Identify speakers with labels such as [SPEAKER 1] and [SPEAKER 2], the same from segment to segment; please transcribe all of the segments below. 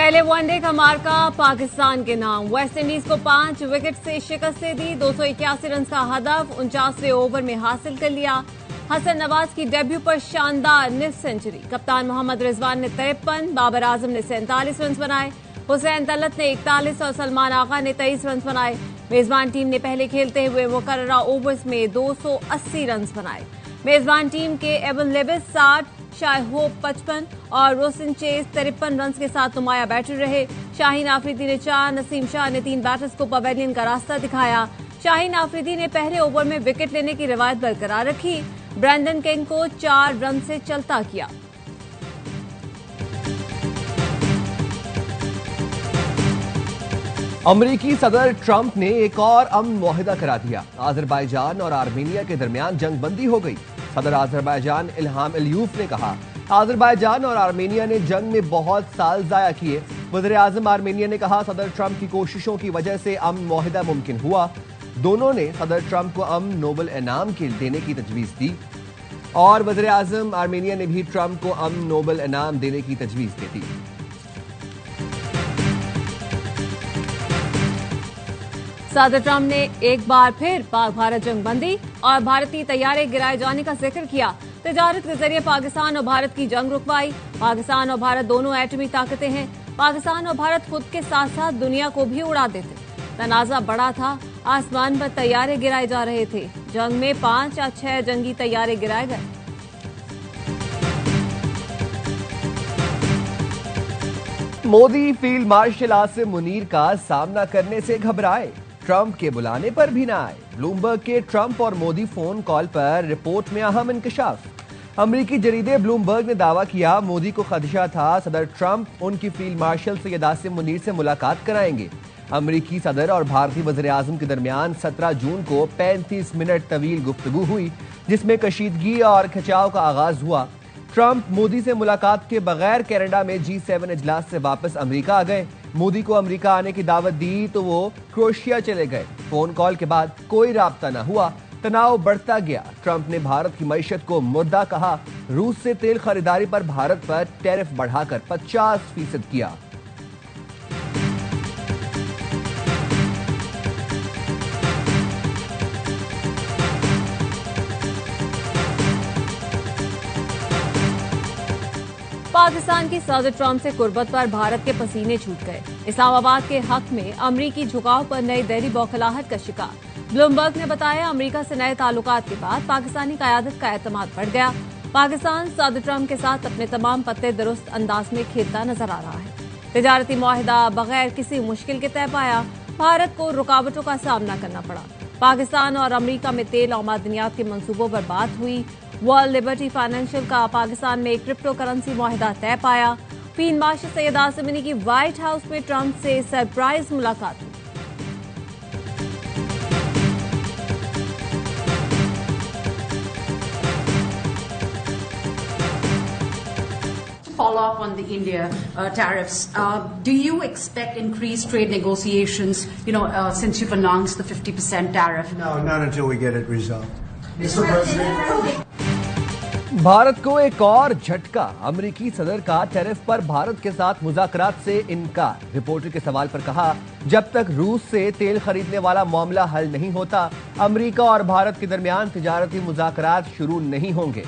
[SPEAKER 1] पहले वनडे का मार्का पाकिस्तान के नाम। वेस्ट इंडीज को 5 विकेट से शिकस्त दी। 281 रन का हदफ 49वें ओवर में हासिल कर लिया। हसन नवाज की डेब्यू पर शानदार निस्फ सेंचुरी। कप्तान मोहम्मद रिजवान ने 53, बाबर आजम ने 47 रन बनाए। हुसैन तलत ने 41 और सलमान आगा ने 23 रन बनाए। मेजबान टीम ने पहले खेलते हुए मुकर्ररा ओवर्स में 280 रन बनाए। मेजबान टीम के एवन लेविस 60, शाह होप 55 और रोशन चेस 53 रन के साथ नुमाया बैटर रहे। शाहीन आफरीदी ने 4, नसीम शाह ने 3 बैटर्स को पवेलियन का रास्ता दिखाया। शाहीन आफरीदी ने पहले ओवर में विकेट लेने की रिवायत बरकरार रखी। ब्रैंडन किंग को 4 रन से चलता किया।
[SPEAKER 2] अमरीकी सदर ट्रंप ने एक और अमन मुआहिदा करा दिया। अजरबैजान और आर्मेनिया के दरमियान जंगबंदी हो गई। सदर अजरबैजान इल्हाम अलियूफ ने कहा, अजरबैजान और आर्मेनिया ने जंग में बहुत साल जाया किए। वज़ीर आज़म आर्मेनिया ने कहा, सदर ट्रंप की कोशिशों की वजह से अमन मुआहिदा मुमकिन हुआ। दोनों ने सदर ट्रंप को अमन नोबल इनाम देने की तजवीज दी और वज़ीर आज़म आर्मेनिया ने भी ट्रंप को अमन नोबल इनाम देने की तजवीज दे दी।
[SPEAKER 1] सदर ट्रंप ने एक बार फिर पाक भारत जंगबंदी और भारतीय तैयारे गिराए जाने का जिक्र किया। तिजारत के जरिए पाकिस्तान और भारत की जंग रुकवाई। पाकिस्तान और भारत दोनों एटमी ताकतें हैं। पाकिस्तान और भारत खुद के साथ साथ दुनिया को भी उड़ा देते। तनाजा बड़ा था। आसमान पर तैयारे गिराए जा रहे थे। जंग में 5 या 6 जंगी तैयारे गिराए गए।
[SPEAKER 2] मोदी फील्ड मार्शल आसिम मुनीर का सामना करने से घबराए। ट्रंप के बुलाने पर भी न आए। ब्लूमबर्ग के ट्रंप और मोदी फोन कॉल पर रिपोर्ट में अहम इंकशाफ। अमरीकी जरीदे ब्लूमबर्ग ने दावा किया, मोदी को खदशा था सदर ट्रंप उनकी फील्ड मार्शल सैयद आसिम मुनीर से मुलाकात कराएंगे। अमरीकी सदर और भारतीय वज़ीर आज़म के दरमियान 17 जून को 35 मिनट तवील गुफ्तगू हुई, जिसमें कशीदगी और खिंचाव का आगाज हुआ। ट्रंप मोदी से मुलाकात के बगैर कनाडा में G7 इजलास से वापस अमेरिका आ गए। मोदी को अमेरिका आने की दावत दी तो वो क्रोएशिया चले गए। फोन कॉल के बाद कोई राब्ता न हुआ। तनाव बढ़ता गया। ट्रंप ने भारत की मईशत को मुर्दा कहा। रूस से तेल खरीदारी पर भारत पर टैरिफ बढ़ाकर 50% किया।
[SPEAKER 1] पाकिस्तान की सदर ट्रंप से कुर्बत पर भारत के पसीने छूट गए। इस्लामाबाद के हक में अमरीकी झुकाव पर नई दिल्ली बौखलाहट का शिकार। ब्लूमबर्ग ने बताया, अमरीका से नए ताल्लुकात के बाद पाकिस्तानी क़यादत का एतमाद बढ़ गया। पाकिस्तान सदर ट्रंप के साथ अपने तमाम पत्ते दुरुस्त अंदाज में खेलता नजर आ रहा है। तिजारती मुआहिदा बगैर किसी मुश्किल के तय पाया। भारत को रुकावटों का सामना करना पड़ा। पाकिस्तान और अमरीका में तेल और मादनियात के मंसूबों पर बात हुई। वर्ल्ड लिबर्टी फाइनेंशियल का पाकिस्तान में क्रिप्टो करेंसी मुआहिदा तय पाया। फील्ड मार्शल सैयद आसिम मुनीर की व्हाइट हाउस में ट्रंप से सरप्राइज मुलाकात हुई।
[SPEAKER 3] Follow up on the India tariffs. Do you expect increased trade negotiations, since you've announced the 50% tariff?
[SPEAKER 4] No, not until we get it resolved. Mr. President.
[SPEAKER 2] Bharat को एक और झटका। अमरीकी सदर का टैरिफ पर भारत के साथ मुज़ाकरात से इनकार। रिपोर्टर के सवाल पर कहा, जब तक रूस से तेल खरीदने वाला मामला हल नहीं होता, अमरीका और भारत के दरमियान तिजारती मुज़ाकरात शुरू नहीं होंगे।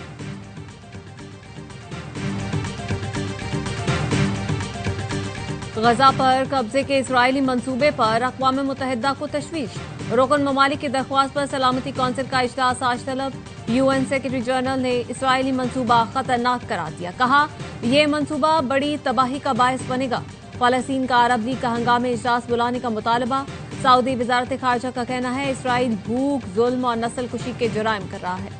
[SPEAKER 1] गजा पर कब्जे के इजरायली मंसूबे पर अक़वाम मुत्तहिदा को तशवीश। रुकन ममालिक की दरख्वास्त पर सलामती कौंसिल का इजलास आज तलब। UN सेक्रेटरी जनरल ने इजरायली मंसूबा खतरनाक करार दिया। कहा, यह मंसूबा बड़ी तबाही का बायस बनेगा। फलस्तीन का अरब लीग का हंगामे इजलास बुलाने का मुतालबा। सऊदी वजारत खारजा का कहना है, इसराइल भूख, जुल्म और नस्ल कुशी के जुराइम कर रहा है।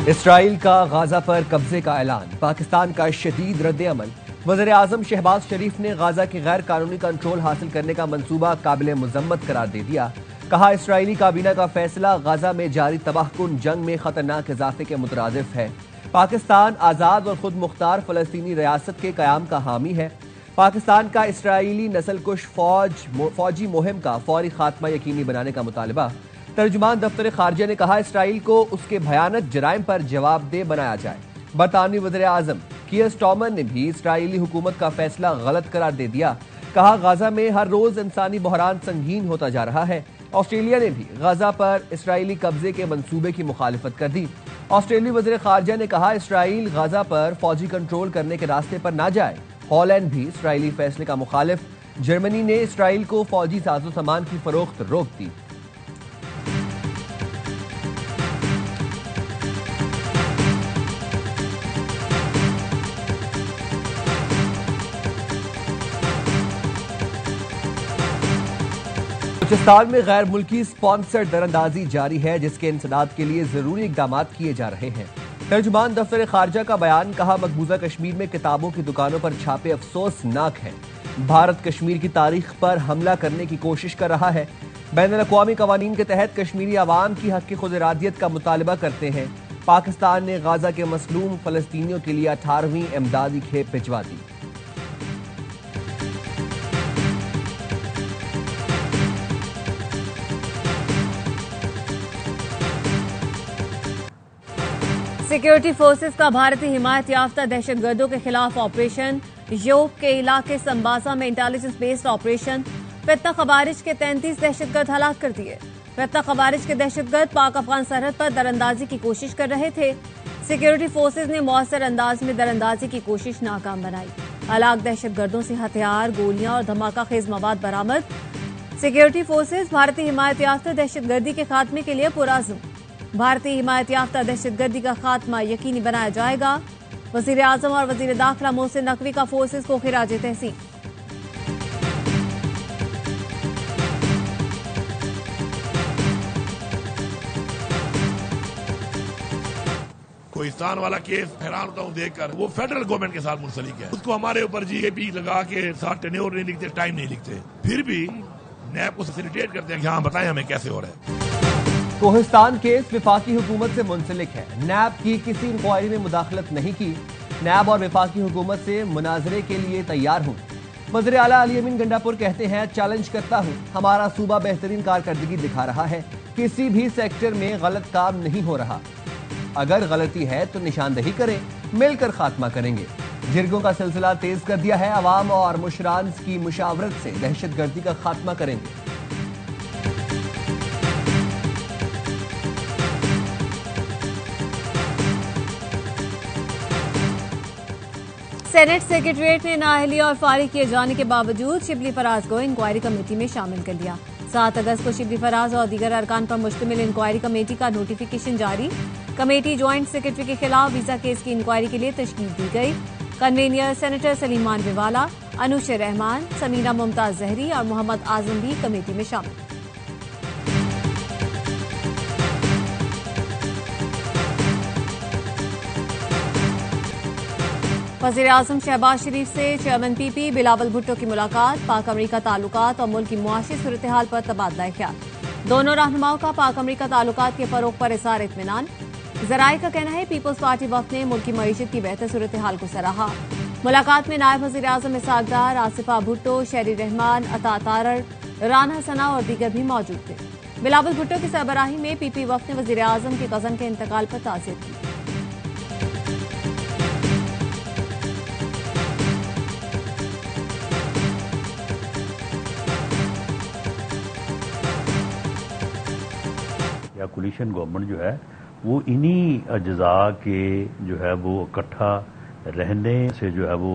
[SPEAKER 2] इसराइल का गाजा पर कब्जे का ऐलान। पाकिस्तान का शदीद रद्द-ए-अमल। वज़ीर आज़म शहबाज शरीफ ने गाजा के गैर कानूनी कंट्रोल हासिल करने का मंसूबा काबिल मुज़म्मत करार दे दिया। कहा, इसराइली काबीना का फैसला गाजा में जारी तबाहकुन जंग में खतरनाक इजाफे के मुतरादिफ है। पाकिस्तान आज़ाद और खुद मुख्तार फ़लस्तीनी रियासत के क़याम का हामी है। पाकिस्तान का इसराइली नस्लकुश फौजी मुहिम का फौरी खात्मा यकीनी बनाने का मुतालबा। तर्जुमान दफ्तर खारजा ने कहा इसराइल को उसके भयानक जराइम पर जवाबदेह बनाया जाए। बरतानवी वज़ीर आज़म कीयर स्टारमर ने भी इसराइली हुकूमत का फैसला गलत करार दे दिया। कहा गाजा में हर रोज इंसानी बहरान संगीन होता जा रहा है। ऑस्ट्रेलिया ने भी गाजा पर इसराइली कब्जे के मंसूबे की मुखालिफत कर दी। ऑस्ट्रेलियाई वज़ीर खारजा ने कहा इसराइल गाजा पर फौजी कंट्रोल करने के रास्ते पर ना जाए। हॉलैंड भी इसराइली फैसले का मुखालिफ। जर्मनी ने इसराइल को फौजी साजो सामान की फरोख्त रोक दी। बलूचिस्तान में गैर मुल्की स्पॉन्सर्ड दरअंदाजी जारी है, जिसके इंसदाद के लिए जरूरी इकदाम किए जा रहे हैं। तर्जुमान दफ्तर खारजा का बयान। कहा मकबूजा कश्मीर में किताबों की दुकानों पर छापे अफसोसनाक हैं। भारत कश्मीर की तारीख पर हमला करने की कोशिश कर रहा है। बैनुल-अक़वामी कवानीन के तहत कश्मीरी आवाम की हक़ खुद इरादियत का मुतालबा करते हैं। पाकिस्तान ने गाजा के मसलूम फलस्तीनियों के लिए 18वीं इमदादी खेप भिजवा दी।
[SPEAKER 1] सिक्योरिटी फोर्सेस का भारतीय हिमायत याफ्ता दहशतगर्दों के खिलाफ ऑपरेशन। योब के इलाके संबासा में इंटेलिजेंस बेस्ड ऑपरेशन। फितना खवारिज के 33 दहशतगर्द हलाक कर दिए। फितना खवारिज के दहशतगर्द पाक अफगान सरहद पर दरअंदाजी की कोशिश कर रहे थे। सिक्योरिटी फोर्सेस ने मौसर अंदाज में दरअंदाजी की कोशिश नाकाम बनाई। हलाक दहशतगर्दों से हथियार, गोलियां और धमाका खेज मवाद बरामद। सिक्योरिटी फोर्सेस भारतीय हिमायत याफ्ता दहशतगर्दी के खात्मे के लिए पुरअज़्म। भारतीय हिमायत याफ्ता दहशतगर्दी का खात्मा यकीनी बनाया जाएगा। वज़ीर आज़म और वज़ीर दाखिला मोहसिन नकवी का फोर्सेस को खिराज तहसीन।
[SPEAKER 5] कोहिस्तान वाला केस हैरान होता हूँ देखकर। वो फेडरल गवर्नमेंट के साथ मुंसलिक है, उसको हमारे ऊपर जीएपी लगा के साथ टेन्योर नहीं लिखते, टाइम नहीं लिखते, फिर भी नैब को फैसिलिटेट करते हैं कि हाँ बताएं हमें कैसे हो रहा है।
[SPEAKER 2] कोहिस्तान केस विफाकी हुकूमत से मुंसलिक है। नैब की किसी इंक्वायरी में मुदाखलत नहीं की। नैब और विफाकी हुकूमत से मुनाजरे के लिए तैयार हूँ। वज़ीर आला अली अमीन गंडापुर कहते हैं चैलेंज करता हूँ, हमारा सूबा बेहतरीन कारकर्दगी दिखा रहा है। किसी भी सेक्टर में गलत काम नहीं हो रहा। अगर गलती है तो निशानदही करें, मिलकर खात्मा करेंगे। जिरगों का सिलसिला तेज कर दिया है। अवाम और मुशरान की मुशावरत से दहशतगर्दी का खात्मा करेंगे।
[SPEAKER 1] सेनेट सेक्रेटरीट ने नाअहली और फारिग किए जाने के बावजूद शिबली फराज को इंक्वायरी कमेटी में शामिल कर लिया। 7 अगस्त को शिबली फराज और दीगर अरकान पर मुश्तमिल इंक्वायरी कमेटी का नोटिफिकेशन जारी। कमेटी ज्वाइंट सेक्रेटरी के खिलाफ वीजा केस की इंक्वायरी के लिए तश्कील दी गई। कन्वीनियर सेनेटर सलीमान विवाला, अनुश रहमान, समीना मुमताज जहरी और मोहम्मद आजम भी कमेटी में शामिल। वज़ीर आज़म शहबाज शरीफ से चेयरमैन पीपी बिलावल भुट्टो की मुलाकात। पाक अमरीका ताल्लुकात और मुल्क की मुआशी सूरत हाल पर तबादला ख्याल। दोनों रहनुमाओं का पाक अमरीका ताल्लुकात के फरोग पर इज़हार इत्मीनान। ज़राए का कहना है पीपल्स पार्टी वफ़द ने मुल्क की मईशत की बेहतर सूरत हाल को सराहा। मुलाकात में नायब वज़ीर आज़म इसहाक डार, आसिफा भुट्टो, शहरी रहमान, अता तारर, राना सना और दीगर भी मौजूद थे। बिलावल भुट्टो की सरबराही में पीपी वफ़द ने वज़ीर आज़म के कज़न के इंतकाल पर ताज़ियत की।
[SPEAKER 6] कोलिशन गवर्नमेंट जो है वो इन्हीं अज्जा के जो है वो इकट्ठा रहने से जो है वो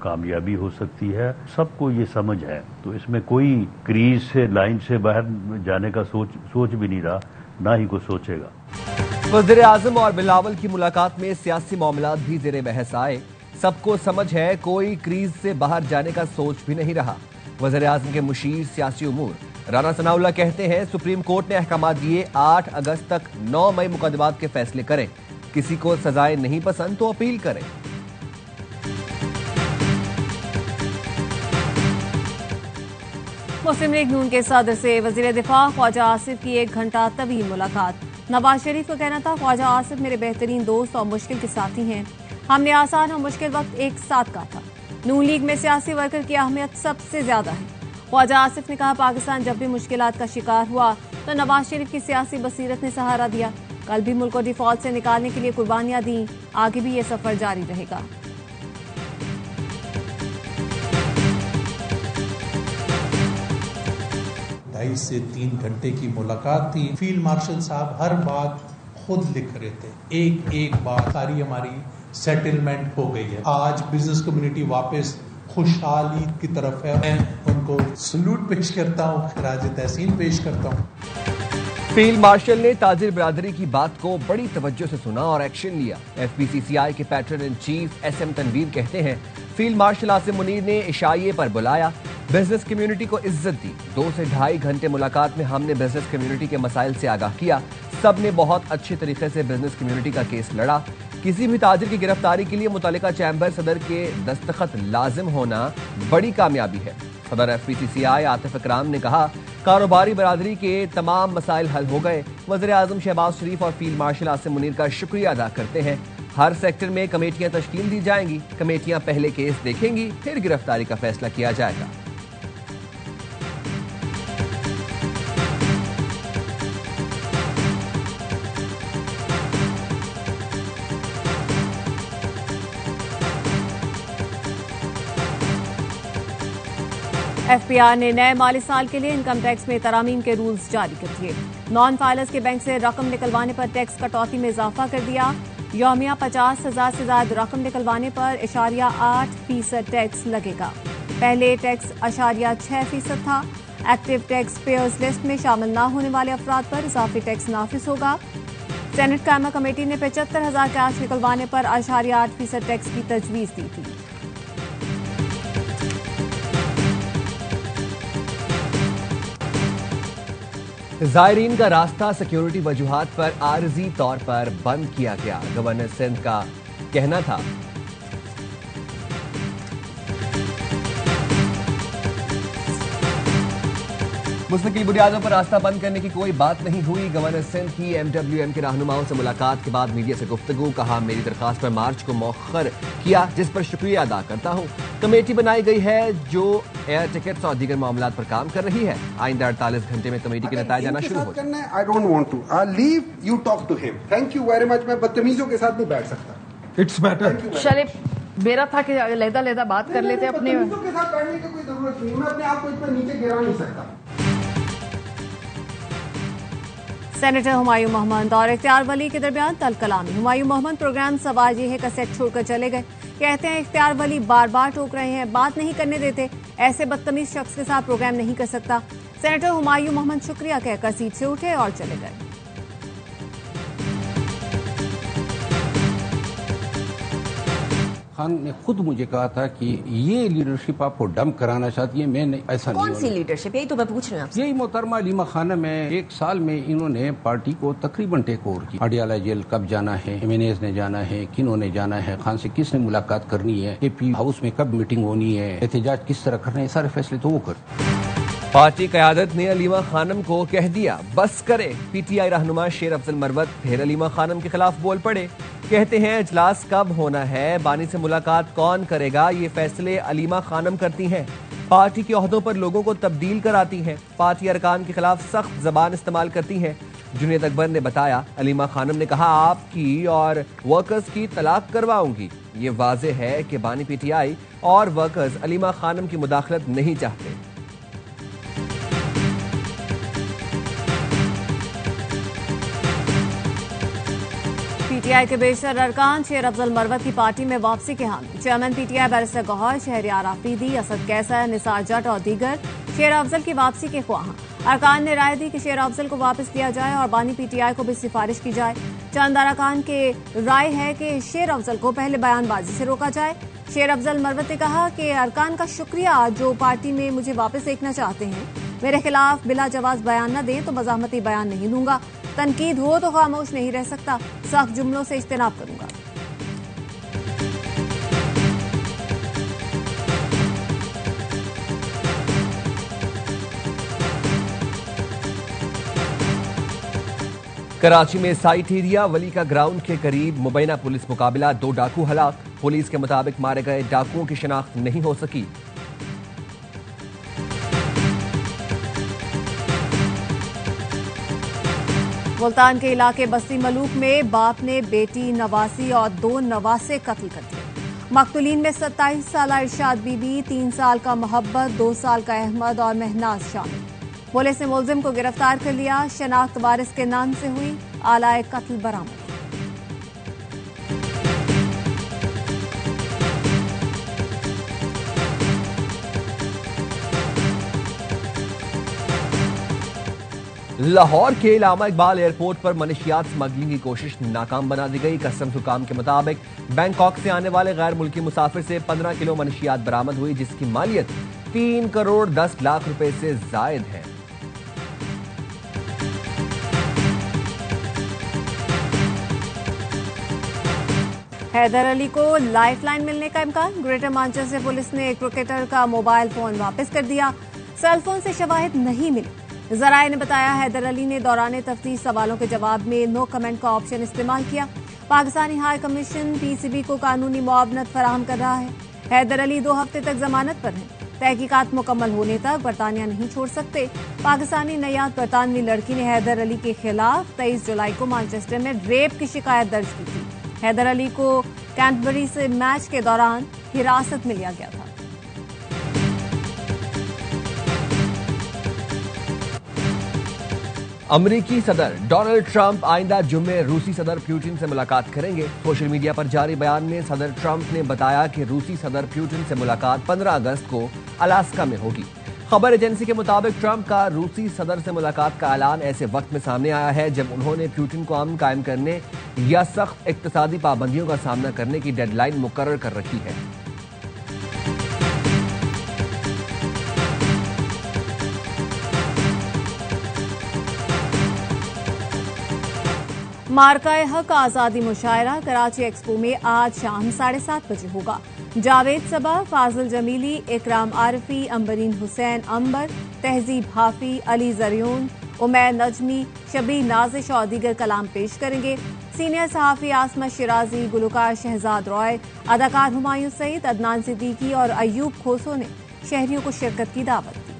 [SPEAKER 6] कामयाबी हो सकती है। सबको ये समझ है, तो इसमें कोई क्रीज से लाइन से बाहर जाने का सोच भी नहीं रहा, ना ही कोई सोचेगा।
[SPEAKER 2] वज़ीर आज़म और बिलावल की मुलाकात में सियासी मामलात भी ज़ेरे बहस आए। सबको समझ है, कोई क्रीज से बाहर जाने का सोच भी नहीं रहा। वज़ीर आज़म के मुशीर सियासी उमूर राना सनाउल्लाह कहते हैं सुप्रीम कोर्ट ने अहकाम दिए 8 अगस्त तक 9 मई मुकदमात के फैसले करें। किसी को सजाएं नहीं पसंद तो अपील करें।
[SPEAKER 1] मुस्लिम लीग नून के सदर से वज़ीर दिफा ख्वाजा आसिफ की 1 घंटा तवील मुलाकात। नवाज शरीफ का कहना था ख्वाजा आसिफ मेरे बेहतरीन दोस्त और मुश्किल के साथी हैं। हमने आसान और मुश्किल वक्त एक साथ काटा। नून लीग में सियासी वर्कर की अहमियत सबसे ज्यादा है। ख्वाजा आसिफ ने कहा पाकिस्तान जब भी मुश्किलात का शिकार हुआ तो नवाज शरीफ की सियासी बसीरत ने सहारा दिया। कल भी मुल्क को डिफॉल्ट से निकालने के लिए कुर्बानियां दी, आगे भी ये सफर जारी रहेगा।
[SPEAKER 7] ढाई से 3 घंटे की मुलाकात थी। फील्ड मार्शल साहब हर बात खुद लिख रहे थे, एक एक बात सारी हमारी सेटलमेंट हो गई है। आज बिजनेस कम्युनिटी वापस खुशहाली की तरफ है। मैं उनको सल्यूट पेश करता हूँ, खराज तहसीन पेश करता हूँ।
[SPEAKER 2] फील्ड मार्शल ने ताजिर बिरादरी की बात को बड़ी तवज्जो से सुना और एक्शन लिया। FPCCI के patron in chief SM Tanveer कहते हैं, फील्ड मार्शल आसिम मुनीर ने इशाइये पर बुलाया, बिजनेस कम्युनिटी को इज्जत दी। 2 से ढाई घंटे मुलाकात में हमने बिजनेस कम्युनिटी के मसाइल से आगाह किया। सब ने बहुत अच्छे तरीके से बिजनेस कम्युनिटी का केस लड़ा। किसी भी ताजिर की गिरफ्तारी के लिए मुतल्लिका चैम्बर सदर के दस्तखत लाजिम होना बड़ी कामयाबी है। सदर FPCCI आतिफ इकराम ने कहा, कारोबारी बरादरी के तमाम मसाइल हल हो गए। वज़ीर आज़म शहबाज शरीफ और फील्ड मार्शल आसिम मुनीर का शुक्रिया अदा करते हैं। हर सेक्टर में कमेटियां तश्कील दी जाएंगी। कमेटियां पहले केस देखेंगी, फिर गिरफ्तारी का फैसला किया जाएगा।
[SPEAKER 1] FPR ने नए माली साल के लिए इनकम टैक्स में तरामीम के रूल्स जारी कर दिए। नॉन फाइलर्स के बैंक से रकम निकलवाने पर टैक्स कटौती में इजाफा कर दिया। यौमिया 50,000 से ज्यादा रकम निकलवाने पर 0.8% टैक्स लगेगा। पहले टैक्स 0.6% था। एक्टिव टैक्स पेयर्स लिस्ट में शामिल न होने वाले अफराद पर इजाफी टैक्स नाफिज होगा। सेनेट कायमा कमेटी ने 75,000 कैश निकलवाने पर 0.8% टैक्स की तजवीज दी थी।
[SPEAKER 2] ज़ायरीन का रास्ता सिक्योरिटी वजूहात पर आर्जी तौर पर बंद किया गया। गवर्नर सिंध का कहना था, मुस्तकिल बुनियादों पर रास्ता बंद करने की कोई बात नहीं हुई। गवर्नर सिंध की MWM के रहनुमाओं से मुलाकात के बाद मीडिया से गुफ्तगू। कहा, मेरी दरखास्त पर मार्च को मौखर किया, जिस पर शुक्रिया अदा करता हूँ। कमेटी बनाई गई है जो एयर टिकट्स और दीगर मामलात पर काम कर रही है। आइंदा 48 घंटे में कमेटी के नतीजे आना शुरू हो जाए।
[SPEAKER 8] I don't want to. I'll leave. You talk to him. Thank you very much. मैं बदतमीजों के साथ नहीं बैठ सकता।
[SPEAKER 4] It's better.
[SPEAKER 9] शरीफ, मेरा था कि लहदा बात कर लेते अपने।
[SPEAKER 8] बदतमीजों के साथ बैठने की कोई जरूरत नहीं। मैं अपने आप को इतना नीचे गिरा नहीं सकता।
[SPEAKER 1] सेनेटर हुमायूं मोहम्मद और इख्तियार वली के दरमियान तल कलामी। हुमायूं मोहम्मद प्रोग्राम सवाल ये है का सेट छोड़कर चले गए। कहते हैं इख्तियार वली बार बार टोक रहे हैं, बात नहीं करने देते। ऐसे बदतमीज शख्स के साथ प्रोग्राम नहीं कर सकता। सेनेटर हुमायूं मोहम्मद शुक्रिया कहकर सीट से उठे और चले गए।
[SPEAKER 10] खान ने खुद मुझे कहा था कि ये लीडरशिप आपको डंप कराना चाहती है। मैं नहीं, ऐसा नहीं।
[SPEAKER 9] कौन सी लीडरशिप? यही तो मैं पूछ रही हूँ।
[SPEAKER 10] यही मोहतरमा अलीमा खान में 1 साल में इन्होंने पार्टी को तकरीबन टेक ओवर की। अडियाला जेल कब जाना है, MNAs ने जाना है, किन्होंने जाना है, खान से किसने मुलाकात करनी है, AP हाउस में कब मीटिंग होनी है, एहतजाज किस तरह करना है, सारे फैसले तो वो कर।
[SPEAKER 2] पार्टी क़यादत ने अलीमा खानम को कह दिया बस करे। PTI रहनुमा शेर अफजल मरवत फिर अलीमा खानम के खिलाफ बोल पड़े। कहते हैं इजलास कब होना है, बानी से मुलाकात कौन करेगा, ये फैसले अलीमा खानम करती हैं। पार्टी के ओहदों पर लोगों को तब्दील कराती हैं। पार्टी अरकान के खिलाफ सख्त जबान इस्तेमाल करती हैं। जुनेद अकबर ने बताया, अलीमा खानम ने कहा आपकी और वर्कर्स की तलाक करवाऊंगी। ये वाज़ेह है कि बानी PTI और वर्कर्स अलीमा खानम की मुदाखलत नहीं चाहते।
[SPEAKER 1] PTI के बेशतर अरकान शेर अफजल मरवत की पार्टी में वापसी के हामी। Chairman PTI barrister Gohar, Shehryar Afridi, Asad Qaiser, Nisar Jutt और दीगर शेर अफजल की वापसी के ख्वाहां। अरकान ने राय दी कि शेर अफजल को वापस लिया जाए और बानी PTI को भी सिफारिश की जाए। चंद अरकान के राय है कि शेर अफजल को पहले बयानबाजी से रोका जाए। शेर अफजल मरवत ने कहा कि अरकान का शुक्रिया जो पार्टी में मुझे वापस देखना चाहते हैं। मेरे खिलाफ बिला जवाज बयान न दें तो मज़ाहमती बयान नहीं दूंगा। तनकीद हो तो खामोश नहीं रह सकता। सख्त जुमलों से इज्तनाब करूंगा।
[SPEAKER 2] कराची में साइट एरिया वली का ग्राउंड के करीब मुबैना पुलिस मुकाबला। 2 डाकू हलाक। पुलिस के मुताबिक मारे गए डाकुओं की शिनाख्त नहीं हो सकी।
[SPEAKER 1] मुल्तान के इलाके बस्ती मलूक में बाप ने बेटी नवासी और 2 नवासे कत्ल कर दिए। मकतूलीन में 27 साल इरशाद बीबी, 3 साल का मोहब्बत, 2 साल का अहमद और महनाज शामिल। पुलिस ने मुलजिम को गिरफ्तार कर लिया। शनाख्त वारिस के नाम से हुई, आलाए कत्ल बरामद।
[SPEAKER 2] लाहौर के इलामा इकबाल एयरपोर्ट पर मनशियात स्मगलिंग की कोशिश नाकाम बना दी गई। कस्टम्स हुकाम के मुताबिक बैंकॉक से आने वाले गैर मुल्की मुसाफिर से 15 किलो मनशियात बरामद हुई, जिसकी मालियत 3 करोड़ 10 लाख रुपए से जायद है।
[SPEAKER 1] हैदर अली को लाइफलाइन मिलने का इम्कान। ग्रेटर मैनचेस्टर पुलिस ने एक क्रिकेटर का मोबाइल फोन वापस कर दिया। सेलफोन से शवाहिद नहीं मिली। जराये ने बताया हैदर अली ने दौरान तफ्तीश सवालों के जवाब में नो कमेंट का ऑप्शन इस्तेमाल किया। पाकिस्तानी हाई कमीशन पीसीबी को कानूनी मुआवनत फराहम कर रहा है। हैदर अली 2 हफ्ते तक जमानत पर हैं। तहकीकात मुकम्मल होने तक बरतानिया नहीं छोड़ सकते। पाकिस्तानी नयाद बरतानवी लड़की ने हैदर अली के खिलाफ 23 जुलाई को मैनचेस्टर में रेप की शिकायत दर्ज की थी। हैदर अली को कैंटरबरी से मैच के दौरान हिरासत में लिया गया था।
[SPEAKER 2] अमरीकी सदर डोनाल्ड ट्रंप आइंदा जुम्मे रूसी सदर पुतिन से मुलाकात करेंगे। सोशल मीडिया पर जारी बयान में सदर ट्रंप ने बताया कि रूसी सदर पुतिन से मुलाकात 15 अगस्त को अलास्का में होगी। खबर एजेंसी के मुताबिक ट्रंप का रूसी सदर से मुलाकात का ऐलान ऐसे वक्त में सामने आया है जब उन्होंने पुतिन को अमन कायम करने या सख्त इक्तिसादी पाबंदियों का सामना करने की डेडलाइन मुकर्रर कर रखी है।
[SPEAKER 1] मार्काए हक आज़ादी मुशायरा कराची एक्सपो में आज शाम 7:30 बजे होगा। जावेद सबा, फाजिल जमीली, इकराम आरफी, अंबरीन हुसैन अंबर, तहजीब हाफी, अली जरियून, उमैर नजमी, शबीर नाजिश और दीगर कलाम पेश करेंगे। सीनियर सहाफ़ी आसमा शिराजी, गुलकार शहजाद रॉय, अदाकार हुमायूं सईद, अदनान सिद्दीकी और अयूब खोसो ने शहरियों को शिरकत की दावत दी।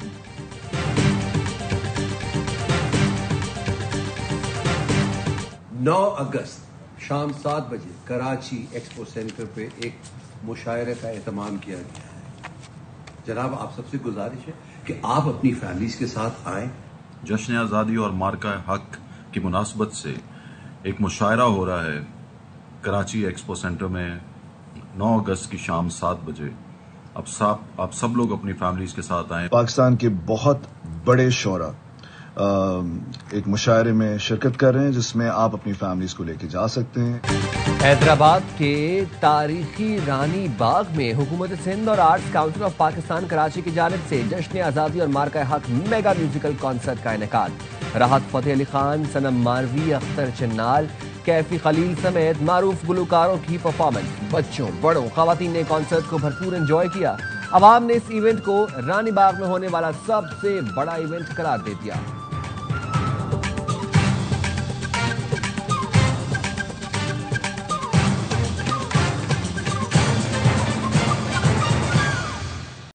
[SPEAKER 11] 9 अगस्त शाम 7 बजे कराची एक्सपो सेंटर पे एक मुशायरे का एहतमाम किया गया है। जनाब, आप सबसे गुजारिश है कि आप अपनी फैमिलीज के साथ आएं।
[SPEAKER 12] जश्न आज़ादी और मार्का हक की मुनासबत से एक मुशायरा हो रहा है कराची एक्सपो सेंटर में 9 अगस्त की शाम 7 बजे। आप सब लोग अपनी फैमिलीज के साथ आएं।
[SPEAKER 13] पाकिस्तान के बहुत बड़े शोरा एक मुशायरे में शिरकत कर रहे हैं जिसमें आप अपनी फैमिलीज को लेके जा सकते हैं।
[SPEAKER 2] हैदराबाद के तारीखी रानी बाग में हुकूमत सिंध और arts council of Pakistan Karachi की जानिब से जश्न आज़ादी और मार्का हक मेगा म्यूजिकल कॉन्सर्ट का इनेकाद। राहत फतेह अली खान, सनम मारवी, अख्तर चन्नाल, कैफी खलील समेत मारूफ गुलकारों की परफॉर्मेंस। बच्चों, बड़ों, खवातीन ने कॉन्सर्ट को भरपूर एंजॉय किया। अवाम ने इस इवेंट को रानी बाग में होने वाला सबसे बड़ा इवेंट करार दे दिया।